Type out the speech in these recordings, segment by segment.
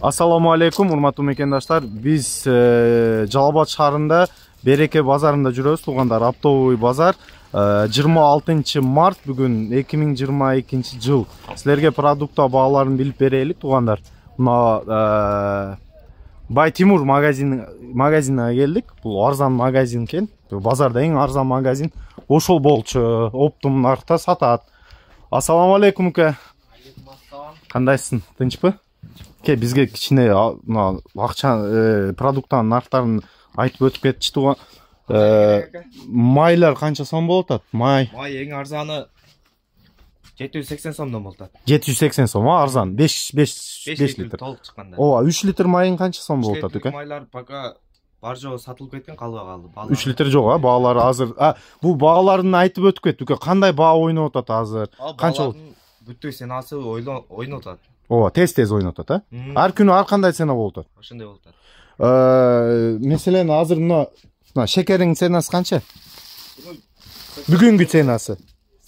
Ассаламу алейкум, урматтуу мекендаштар. Биз Жалал Абад шаарында Береке базарында жүрөбүз, туугандар. Оптовый базар 26 март бүгүн 2022 жыл. Силерге продукта бааларын билип берелик, туугандар. Мына Байтимур магазинине келдик. Бул арзан магазин экен. Базарда эң арзан магазин. Ошол болчу, оптом наркта сатат. Ассаламу алейкум ука. Кандайсың? Тынчпы? Ке бизге кичине акча продукттан нарктарын айтып өтүп кетчи туган. Майлар канча сом болот атат? Май эң арзаны 780 сомдон болот атат. 780 сом, арзан. 5 литр. Толук чыкканда. Ооба, 3 литр майын канча сом болот атат, ука? Майлар пока бар жогу сатылып кеткен, калбай калды. 3 литр жок, баалары азыр. Бул бааларын айтып өтүп кет, ука. Кандай баа ойноп атат азыр? Канча болот? Бүттөй сенасы ойноп атат. Ооба, тез ойнотот, Ар күнү ар кандай цена болот атат? Ошондой болот атат. Мисален, азыр мына шекериң ценасы канча? Бүгүнкү ценасы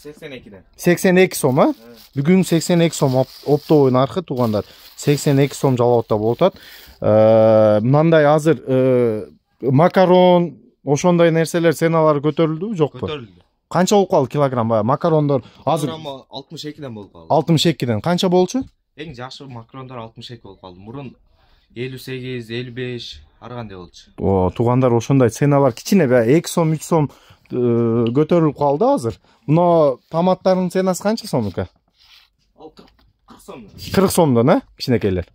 82ден. 82 сом, Бүгүн 82 сом оптовый наркы, туугандар. 82 сом Жалал Абадта болот атат. Мындай азыр макарон, ошондой нерселер ценалары көтөрүлдүбү, жокпу? Көтөрүлдү. Канча болуп калды килограмм баягы макарондор? Азыр 62ден болуп калды. 62ден канча болчу? Эң жакшы макарондор 62 болуп калды. Мурун 58, 55 ар кандай болчу. Туугандар, ошондой ценалар кичине 2 сом, 3 сом көтөрүлүп калды азыр. Мына томаттардын ценасы канча сом ука? 40 сом. 40 сомдон, кичинекейлер.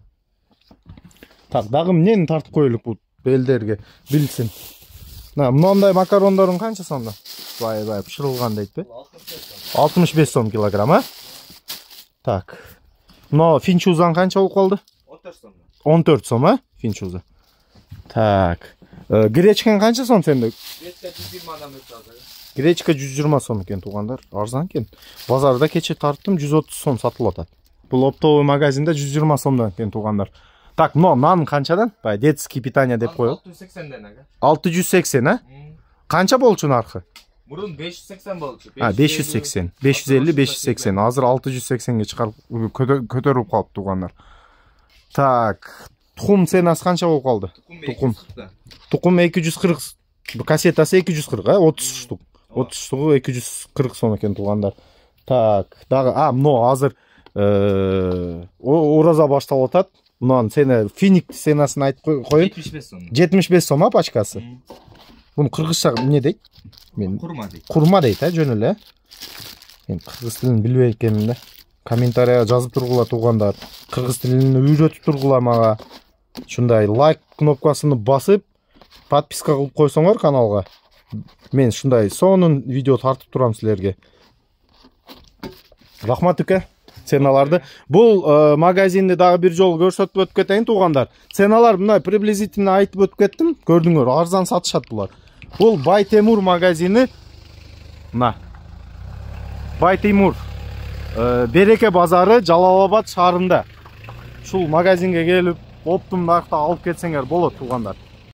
Так, дагы эмнени тартып коелук бул белдерге билсин. Мындай макарондордун канча сомдон? Бай пышырылган дейтпи? 65 сом килограмм, Так. Мына финчузан канча болуп калды? 14 сом. 14 сом, финчуза. Так. Гречкаң канча сом сенде? Гречка 120 мөт. Гречка 120 сом экен, туугандар. Арзан экен. Базарда кече тарттым, 130 сом сатылып атат. Бул оптовый магазинде 120 сомдон экен, туугандар. Так, нан канчадан? Детский питание деп коёбуз. 680ден, 680, Канча болчу наркы? Мурун 580 болчу. 580, 550, 580. Азыр 680ге чыгарып көтөрүп калып, туугандар. Так, тухум ценасы канча болуп калды? Тухум 240. Кассетасы 240, 30 штук. 30 штугу 240 сом экен, туугандар. Так, дагы мына азыр ораза башталып атат. Мынанын цена, финик ценасын айтып коеюн. 75 сом. 75 сом, пачкасы. Буну кыргызча эмне дейт? Мен Курма дейт. Курма дейт, жөн эле. Мен кыргыз тилин билбей экенмин да. Комментарийга жазып тургула, туугандар. Кыргыз тилин үйрөтүп тургула мага. Ушундай лайк кнопкасын басып, подписка кылып койсоңор каналга. Мен ушундай сонун видео тартып турам силерге. Рахмат ука. Ценаларды. Бул магазинди дагы бир жолу көрсөтүп өтүп кетейин, туугандар. Ценалар мындай приблизительно айтып өтүп кеттим. Көрдүңөр, арзан сатышат булар. Бул Байтимур магазини. Мына. Байтимур. Береке базары Жалал Абад шаарында. Ушул магазинге келип, оптом наркта алып кетсеңер болот, туугандар.